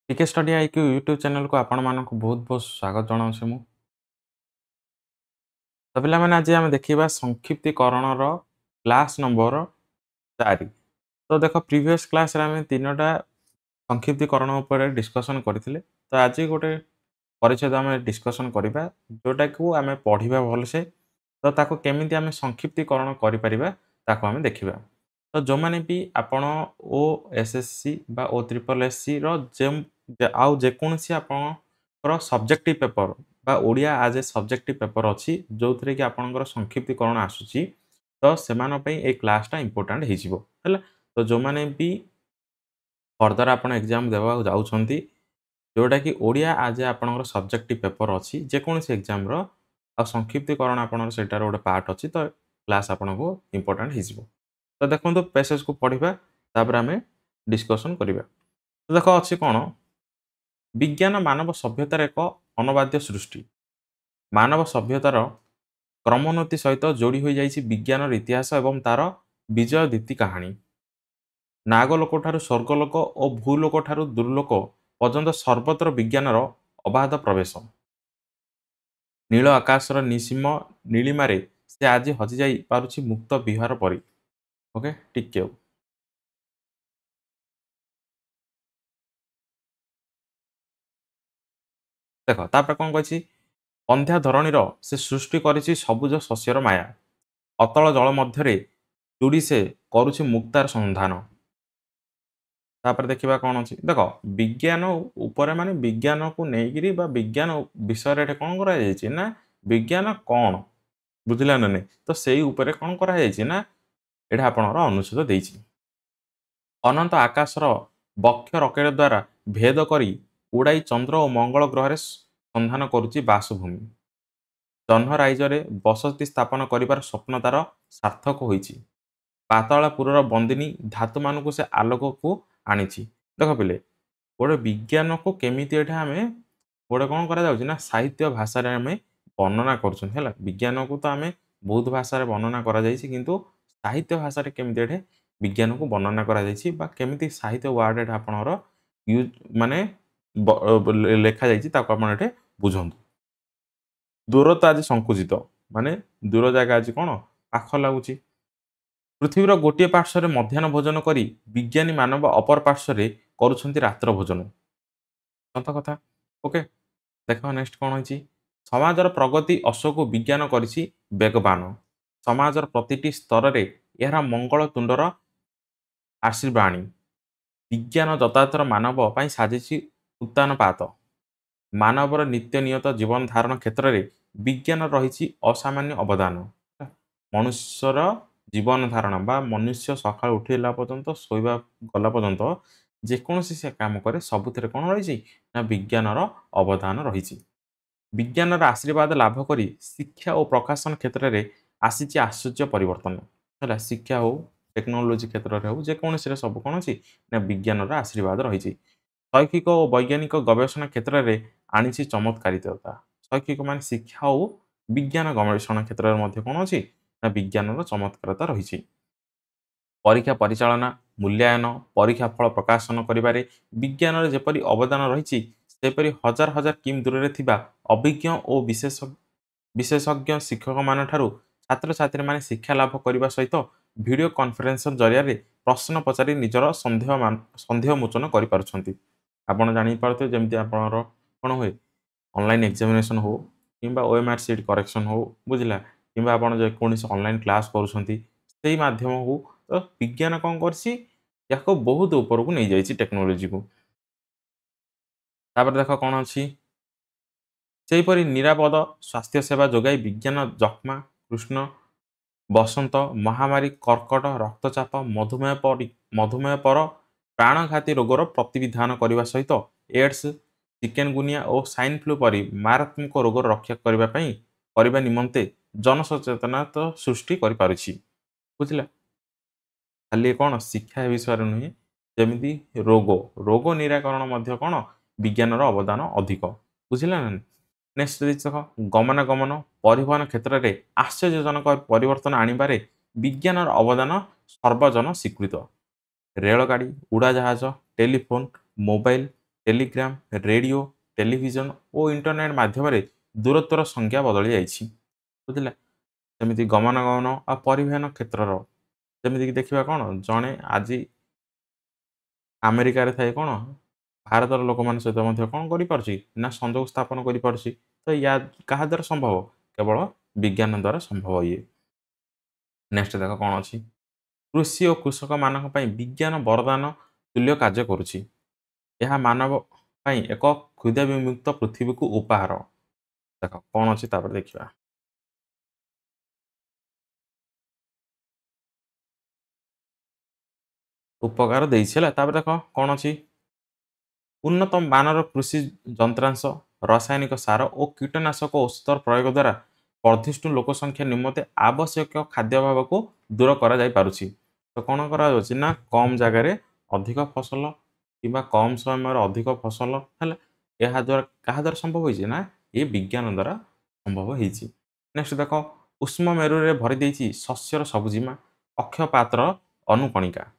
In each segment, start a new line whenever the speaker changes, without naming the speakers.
टीके study IQ YouTube channel को आपण मानक बहुत बहुत स्वागत जनाऊँ मु तो पे आज आम देखा संक्षिप्तीकरण क्लास नंबर 4। तो देख प्रीवियस क्लास रे आम 3टा संक्षिप्तीकरण उपर डिस्कसन करते। तो आज गोटे परिच्छेद आम डिस्कसन करवा जोटा को आम पढ़ा भलसे तो ताको केमिति आम संक्षिप्तीकरण करें देखा। तो जो मैंने भी आपण ओ एस एस सी बा ओ ट्रिपल एस सी आउ जेकोसी आपणकर सब्जेक्टिव पेपर बा ओडिया आज ए सब्जेक्टिव पेपर अच्छी जो थे कि आपंकर संक्षिप्तीकरण आसूची तो से ए क्लासटा इंपोर्टाट हो। तो जो मैंने भी फर्दर आप एग्जाम देवा जाऊँगी जोटा कि ओडिया आज आपंकर सब्जेक्टिव पेपर अच्छी जेकोसी एग्जाम संक्षिप्तीकरण आपंकर सेटार गोटे पार्ट अच्छी तो क्लास आपको इंपोर्टाट हो। तो देखो पैसेज को पढ़ा तापर आम डिस्कसन करवा। तो देख अच्छी कौन विज्ञान मानव सभ्यतार एक अनबाद्य सृष्टि मानव सभ्यतार क्रमोन्नति सहित जोड़ी हो जाइए विज्ञान इतिहास एवं तार विजय दीप्ति कहानी। नागलोक ठारू स्वर्गलोक और भूलोक ठारू दुर्लोक पर्यंत सर्वत्र विज्ञानर अबाध प्रवेश। नील आकाशर निसीम नीलिमारे से आज हजि जाई पारुछि मुक्त विहार परी। ओके टिके देख तापर कौन कही अंध्या धरणीर से सृष्टि करिछि सबुज शस्यर माया अतल जल मध्य चूड़ी से करुछि मुक्तार संधान। तापर देखा कौन अच्छी देख विज्ञान उपर माने विज्ञान को लेकिन विज्ञान विषय कौन कर ना विज्ञान कौन बुझला ना नहीं तो से उपरे कौन कर आपणर अनुच्छेद देछि। अनंत आकाशर बक्ष रकेट द्वारा भेद करी उड़ाई चंद्र और मंगल ग्रह संधान करुछि बासभूमि। जह्न राइजरे बसति स्थापन करिबार स्वप्न तार सार्थक होइछि। पातालपुरर बंदिनी धातु मानक से आलोक को आनिछि। देख पिले गोटे विज्ञान को केमिति एठा आमे गोटे कौन करा जाउछि ना साहित्य भाषा रे आमे वर्णना करछन हैला। विज्ञान को तो आमे बहुत भाषा रे वर्णना करा जाइछि किंतु साहित्य भाषा रे केमिति एठे विज्ञान को वर्णना करा जाइछि बा केमिति साहित्य वर्ड एठा आपनर यूज माने लेखा जाइछि ताको आपन एठे बुझंतु। दूरता आज संकुचित माने दूर जगह आज कौन पाख लगुच। पृथ्वीर गोटे पार्श्व मध्याह्न भोजन करी विज्ञानी मानव अपर पार्श्व करुछंती रात्र भोजन। सत कथा। ओके देख नेक्स्ट कौन होइछि समाजर प्रगति अशोक विज्ञान करिछि बेगवान। समाजर प्रतिटी स्तर रे एहरा मंगल तुंडर आशीर्वाणी। विज्ञान जतातर मानव पाई साजिछि उत्तान पात। मानवर नित्य नियत जीवन धारण क्षेत्र में विज्ञान रही असामान्य अवदान। मनुष्यर जीवन धारण बा मनुष्य सका उठेला पर्यंत शोवा गला पर्यंत जेकोसी से काम करे सबुथिरे कौन रही ना विज्ञानर अवदान रही। विज्ञानर आशीर्वाद लाभ करी शिक्षा और प्रकाशन क्षेत्र में आसी आश्चर्य परिवर्तन है। शिक्षा हो टेक्नोलोजी क्षेत्र में हो जेकोसी सब कौन अच्छी ना विज्ञानर आशीर्वाद रही। शैक्षिक और वैज्ञानिक गवेषणा क्षेत्र में आनी चमत्कारिता। शैक्षिक मान शिक्षा और विज्ञान गवेषणा क्षेत्र में कौन अच्छी ना विज्ञान चमत्कारता रही। परीक्षा परिचालना मूल्यांकन परीक्षा फल प्रकाशन करिबारे विज्ञान जेपरी अवदान रही सेपरी हजार हजार किम दूर में थिबा अभिज्ञ और विशेषज्ञ शिक्षक मान ठारू छात्र छात्री माने शिक्षा लाभ करने सहित वीडियो कॉन्फ्रेंस जरिया प्रश्न पचारि निजर संदेह मोचन कर आपण जापारे जमी आप कौन हुए ऑनलाइन एग्जामिनेशन हो कि ओएमआर सीट करेक्शन हो बुझला कि आप ऑनलाइन क्लास कर माध्यम हो तो विज्ञान कौन कर बहुत ऊपर को नहीं जाइए टेक्नोलोजी को। तापर देख कौन अच्छी सेहीपरि निरापद स्वास्थ्य सेवा जोगाई विज्ञान जक्मा कृष्ण बसंत महामारी कर्कट रक्तचाप मधुमेह पर प्राणघाती रोगर प्रतिविधान करने सहित एड्स चिकेनगुनिया और स्वाइन फ्लू परी मारात्मक रोग रक्षा करने निमंते जनसचेतनता सृष्टि करिपारुछि। बुझला खाली कौन शिक्षा विषय नुहे जमी रोग निराकरण मध्य कौन विज्ञानर अवदान अधिक। बुझला ना नेक्स्ट देख गमनागमन परिवहन क्षेत्र में आश्चर्यजनक परिवर्तन आनिबारे विज्ञानर अवदान सर्वजन स्वीकृत। रेलगाड़ी उड़ाजाहाज telephone mobile telegram, radio, television और इंटरनेट माध्यम दूरत्वर संज्ञा बदली जाइए बुझे सेमती गमनागमन आ परिवहन क्षेत्र जमीक देखा कौन जड़े आज अमेरिकार थाए कौन भारतर लोक मान सहित कौन कर संजोग स्थापन कर तो या क्या द्वारा संभव केवल विज्ञान द्वारा संभव ये नेक्स्ट देख कौन अच्छी कृषि और कृषक मान विज्ञान वरदान तुल्य कार्य करुच्ची यह मानव पाई एक क्षुदा विमुक्त पृथ्वी को उपहार देख कौन अच्छी देखा उपकार देख कौन अच्छी उन्नत मानर कृषि जंत्रांश रासायनिक सार और कीटनाशक औषधर प्रयोग द्वारा वर्धिष्णु लोक संख्या निमंते आवश्यक खाद्याभाव को दूर कर तो कौन कर कम जगार अधिक फसल कि कम समय अधिक फसल है यह द्वारा क्या द्वारा संभव होना ये विज्ञान द्वारा संभव होती नेक्स्ट देख उष्म मेरु भरी शस्यर सबुजिमा अक्षपात्र अनुकणिका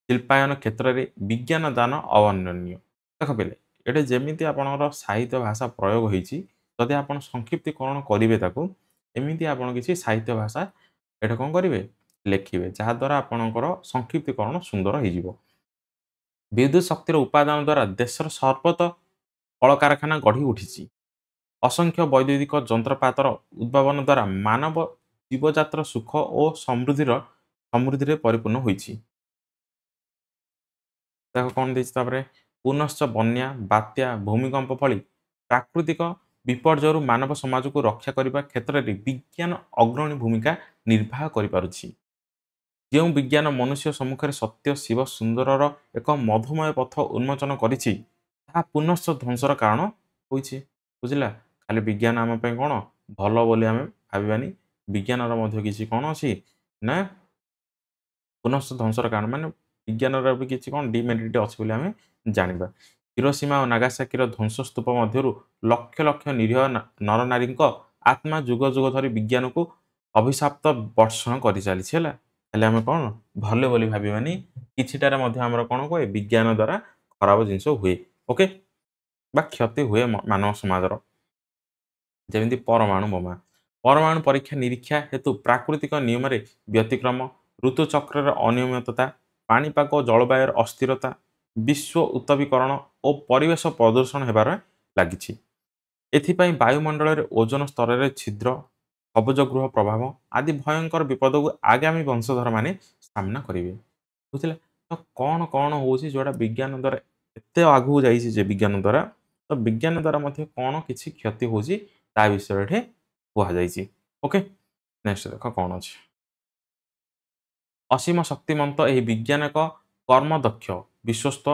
शिल्पायन क्षेत्र में विज्ञान दान अवर्णनीय देख पे ये जमी आपणर साहित्य भाषा प्रयोग होती आप संक्षिप्तीकरण करेंगे एमती आप किसी साहित्य भाषा ये कौन करेंगे लेखिए जहाद्वारा आपणकर संक्षिप्तीकरण सुंदर हो विद्युत शक्तिर उपादान द्वारा देशर सर्वत कल कारखाना गढ़ी उठी असंख्य वैद्युतिक जंत्रपातर उद्भावन द्वारा मानव जीवजातर सुख और समृद्धि परिपूर्ण होती देख कौन देपर पुनश्च बन्या बात्या भूमिकंप भली प्राकृतिक विपर्यय मानव समाज को रक्षा करने क्षेत्र में विज्ञान अग्रणी भूमिका निर्वाह करिपारुछि जो विज्ञान मनुष्य सम्मुखें सत्य शिव सुंदरर एक मधुमय पथ उन्मोचन करिछि ताहा पुनश्च ध्वंसर कारण होइछि बुझिला खाली विज्ञान आम कौन भल बोली आम भावानी विज्ञानर मध्य किछि कौन अछि ना पुनश्च ध्वंसर कारण माने विज्ञानर भी किसी कौन डिमेरिट अच्छी आम जाना हिरोशिमा और नागासाकीर ध्वंस स्तूप मध्य लक्ष लक्ष निरीह नर नारी आत्मा जुग जुग धरी विज्ञान को अभिशाप्त वर्षण कर चली आम कौन भले बोली भावानी किटार कौन कहे विज्ञान द्वारा खराब जिनस हुए ओके बा क्षति हुए मानव समाजर जमी परमाणु बोमा परमाणु परीक्षा निरीक्षा हेतु प्राकृतिक नियम व्यतिक्रम ऋतुचक्र अनियमितता पाणीपाग जलवायुर अस्थिरता विश्व उत्तवीकरण और परिवेश प्रदूषण होबार लगी एथिपाई वायुमंडल में ओजोन स्तर में छिद्र सबुज गृह प्रभाव आदि भयंकर विपद को आगामी वंशधर माने सामना करेंगे बुझे तो कौन कौन हो जोड़ा विज्ञान द्वारा एत आगू जाइए विज्ञान द्वारा तो विज्ञान द्वारा कौन किसी क्षति हो विषय कहुई ओके नेक्स्ट देख कौन अच्छे असीम शक्तिमंत यह विज्ञान एक कर्मदक्ष विश्वस्त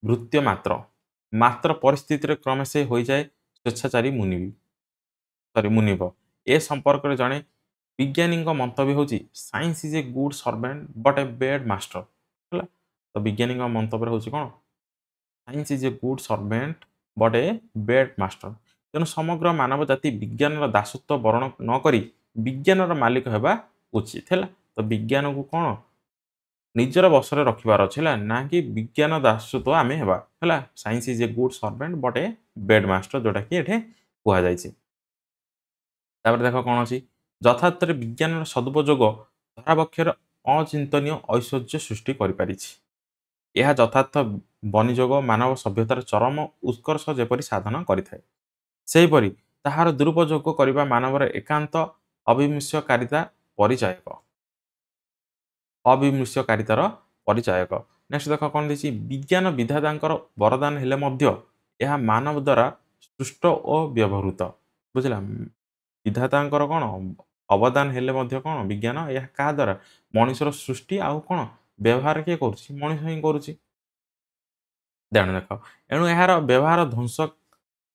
भृत्य मात्र मात्र परिस्थिति क्रमे से हो जाए स्वेच्छाचारी मुनिव ए संपर्क में जड़े विज्ञानी मंतव्य हूँ science is a good servant but a bad master है तो विज्ञानी मंतव्य हूँ कौन science is a good servant but a bad master तेणु समग्र मानव जाति विज्ञान दासत्व वर्ण नक विज्ञान मालिक होगा उचित है तो विज्ञान को कौन निजर बसरे रखिबार अच्छे ना कि विज्ञान दासत्व आम है science is a good servant but a bad master जोटा कि ये कहुई देख कौन अच्छी यथार्थ विज्ञान सदुपयोग धराबक्षर अचिंतनीय ऐश्वर्य सृष्टि कर यथार्थ बनिजोग मानव सभ्यतार चरम उत्कर्ष जेपरी साधन करेपरी ताहार दुरुपयोग करने मानवर एकांत अविमृश्यकारिता परिचायक अविमृश्यकारितार परिचायक नेक्स्ट देख कौन देखिए विज्ञान विधाता वरदान हेले यह मानव द्वारा सृष्ट और व्यवहृत बुझला विधाता कौन अवदान हेले कौन विज्ञान यह क्या द्वारा मनुष्यर सृष्टि आउ कौन व्यवहार किए कर मनीष ही करुच्ची देख एणु यार व्यवहार ध्वंस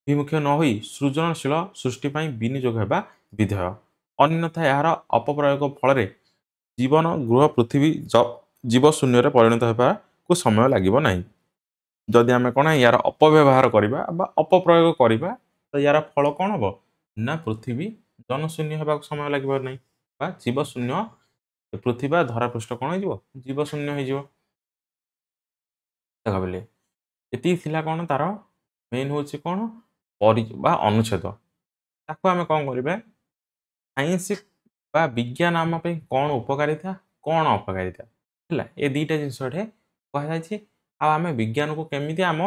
विमुख न हो सृजनशील सृष्टि विनियोग होगा विधेय अन्यथा यार अपप्रयोग फल जीवन गृह पृथ्वी जीव शून्य परिणत होगा को समय लगे ना जदि आम कौन यार अपव्यवहार करवा अपप्रयोग करवा तो यार फल कौन हम ना पृथ्वी जनशून्य होगा समय लगे ना जीव शून्य पृथ्वी धरापृष्ठ कौन हो जीव शून्य हो देख बोले ये कौन तार मेन हूँ कौन परि बा अनुच्छेद ताको आम कौन करिबा साइंस बा विज्ञान आम पे कौन उपकारिता कौन अपकारिता है ये दुईटा जिनस कहुई आम विज्ञान को केमी आम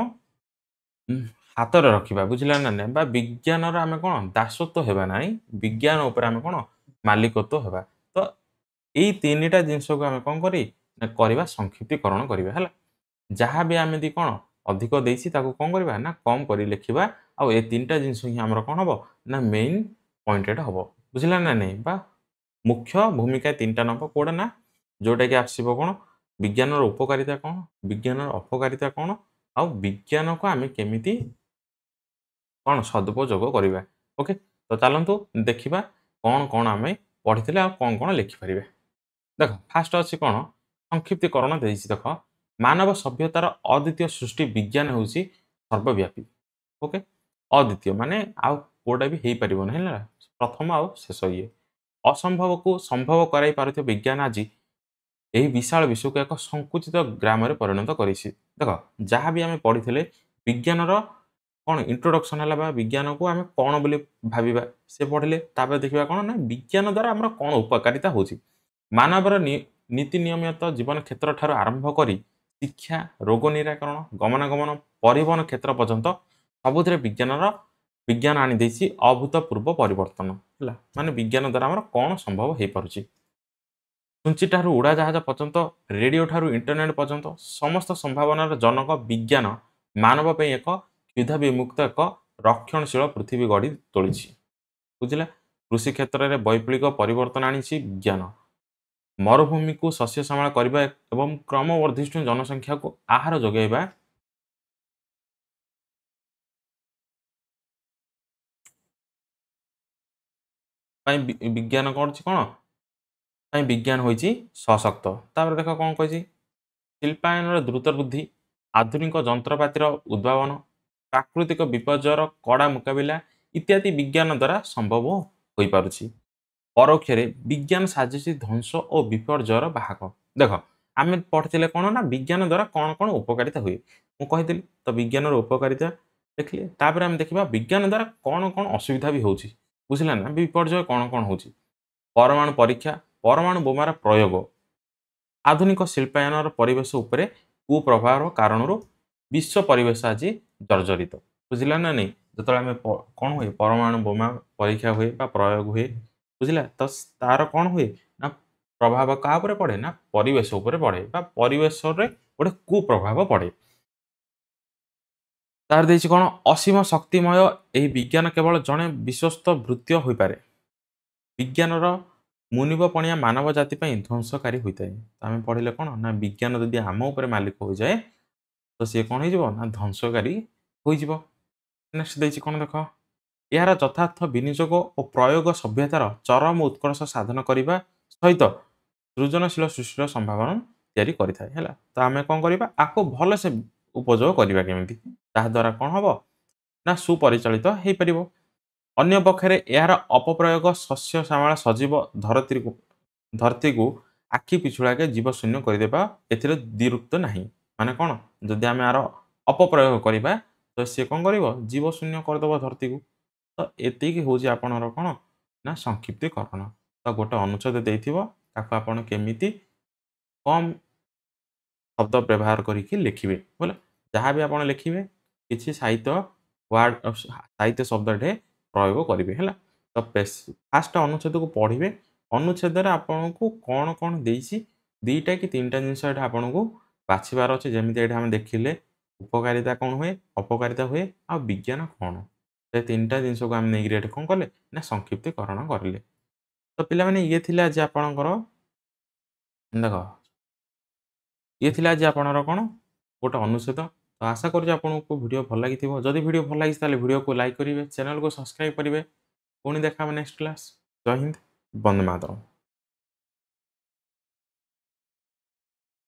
हाथ में रखा बुझे ना ना विज्ञान आम कौन दासत्व होगा ना विज्ञान उपर आम कौन मालिकत्व होगा तो यही तीन टा जिनस को आम कौन करवा संक्षिप्तीकरण करवा है जहाँ भी आम कौन अधिक देसी कौन करवा ना कम कर लिखा आउ ये तीन टा जिनस ही आम कौन हम ना मेन पॉइंटेड हम बुझला ना नहीं बा मुख्य भूमिका तीन टा नब कौटा ना जोटा कि आसो कौन विज्ञान उपकारिता कौन विज्ञान अपकारिता कौन आउ विज्ञान को आम केमी कौन सदुपयोग करवा ओके तो चलतु देखा कौन कौन आम पढ़ी कौन कौन लिखिपर देख फास्ट अच्छी कौन संक्षिप्तीकरण देख मानव सभ्यतार अद्वितीय सृष्टि विज्ञान हूँ सर्वव्यापी ओके अद्वितीय माने आउ कोटा भी हो पार ना प्रथम आउ शेष ये असंभव को संभव कराई पार विज्ञान आज यही विशाल विश्व को एक संकुचित ग्राम परिणत कर देख जहाँ भी आम पढ़ी विज्ञान कौन इंट्रोडक्शन है विज्ञान को आम कौन बोली भाविबा से पढ़ले देखा कौन ना विज्ञान द्वारा आम कौन उपकारिता हो मानवर नीति नियमित जीवन क्षेत्र ठार आरंभ कर शिक्षा रोग निराकरण गमनागमन परिवहन क्षेत्र पर्यंत सबुथ विज्ञान आनी अभूतपूर्व परिवर्तन है माने विज्ञान द्वारा आम कौन संभव हो पारुछि सुंची ठार उड़ाजाहाज पर्यंत रेडियो ठार इंटरनेट पर्यंत समस्त संभावनार जनक विज्ञान मानव पे एक क्षुधा विमुक्त एक रक्षणशील पृथ्वी गढ़ी तोली बुझला कृषि क्षेत्र में वैप्लविक परिवर्तन आनी विज्ञान मरुभूमि को शस्य संभाल करने एवं क्रमवर्धिष्णु जनसंख्या को आहार जोगाइबा विज्ञान कौन विज्ञान हो सशक्त तापर देख कौन कही शिल्पायन द्रुत वृद्धि आधुनिक जंत्रपातिर उद्भावन प्राकृतिक विपर्ययर कड़ा मुकाबिला इत्यादि विज्ञान द्वारा संभव हो पारुछि परोक्ष विज्ञान साजिश ध्वंस और विपर्ययर बाहक देख आम पढ़ते कौन ना विज्ञान द्वारा कौन कौन उपकारिता हुए मुझे तो विज्ञान उपकारिता देखिए तापर आम देखा विज्ञान द्वारा कौन कौन असुविधा भी हो बुझला ना विपर्यय कौन कौन हो परमाणु परीक्षा परमाणु बोमार प्रयोग आधुनिक शिल्पायन परिवेश उपरे कुप्रभाव कारण विश्व परिवेश आज जर्जरित बुझला ना नहीं जो आम कौन हुए परमाणु बोमा परीक्षा हुए प्रयोग हुए बुझला तो तार कौन हुए ना प्रभाव क्या पड़े ना परिवेश उपरे पड़े परिवेश गोटे कुप्रभाव पड़े तार देछि कौन असीम शक्तिमय यही विज्ञान केवल जड़े विश्वस्त वृत्तीय हो पारे विज्ञान मुनिब पणिया मानव जाति ध्वंसकारी होता है आम पढ़ले कौन ना विज्ञान जदि आम उपर मालिक हो जाए तो सी कौन हो ना ध्वंसकारी हो नेक्स्ट देछि कौन देख यार यथार्थ विनियोग और प्रयोग सभ्यतार चरम उत्कर्ष साधन करने सहित सृजनशील सृष्टिर संभावना तैयारी करें है तो आम कौन करवा आपको भल से उपयोग करवा केमी ताद्वारा कौन हम ना सुपरिचालित हो पार अन्य पक्षे यार अपप्रयोग शस्य श्यामला सजीव धरती को आखि पिछुड़ाके जीव शून्य करदेवा ए द्विरुक्त ना माने कौन जदि आम यार अपप्रयोग करवा तो सी कौन कर जीव शून्य करदेव धरती को तो एतिक हूँ आपणर कौन ना संक्षिप्तीकरण तो गोटे अनुच्छेद देता आपड़ केमी कम शब्द व्यवहार करके लिखिए बोले जहाँ भी आप लिखिए किसी साहित्य वार्ड साहित्य शब्दटे प्रयोग करेंगे है तो फास्ट अनुच्छेद को पढ़े अनुच्छेद आपन को कौन कौन दुईटा कि तीन टा जिनस आपन को बाछबार अच्छे जमी आम देखिले उपकारिता कौन हुए अपकारिता हुए आ विज्ञान कौन तो तीन टा जिनस को आम नहीं कौन कले ना संक्षिप्तीकरण करें तो पे ये थी आज आपणकर देख ये थी आज आपणर कौन गोटे अनुच्छेद तो आशा करुँ आपको वीडियो भल लगी जदि वीडियो भल लगी वीडियो को लाइक करेंगे चैनल को सब्सक्राइब करेंगे पुणी देखा नेक्स्ट क्लास जय हिंद वंदे मातरम।